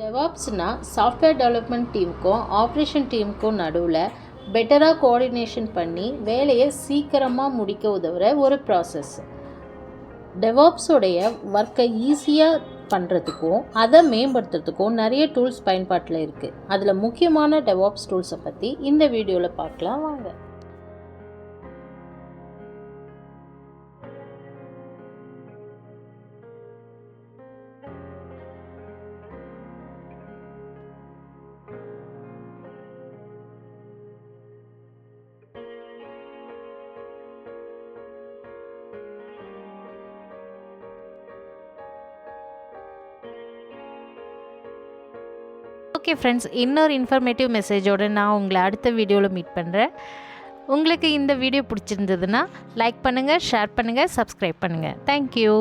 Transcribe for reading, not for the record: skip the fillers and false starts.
டெவாப்ஸ்னா software development டீமுக்கும் operation டீமுக்கும் நடுவில் பெட்டராக கோஆர்டினேஷன் பண்ணி வேலையை சீக்கிரமாக முடிக்க உதவுற ஒரு ப்ராசஸ். டெவாப்ஸோடைய ஒர்க்கை ஈஸியாக பண்ணுறதுக்கும் அதை மேம்படுத்துறதுக்கும் நிறைய டூல்ஸ் பயன்பாட்டில் இருக்குது. அதில் முக்கியமான டெவாப்ஸ் டூல்ஸை பற்றி இந்த வீடியோவில் பார்க்கலாம் வாங்க. ஓகே ஃப்ரெண்ட்ஸ், இன்னொரு இன்ஃபர்மேட்டிவ் மெசேஜோடு நான் உங்களை அடுத்த வீடியோவில் மீட் பண்ணுறேன். உங்களுக்கு இந்த வீடியோ பிடிச்சிருந்ததுன்னா லைக் பண்ணுங்கள், ஷேர் பண்ணுங்கள், சப்ஸ்கிரைப் பண்ணுங்கள். தேங்க்யூ.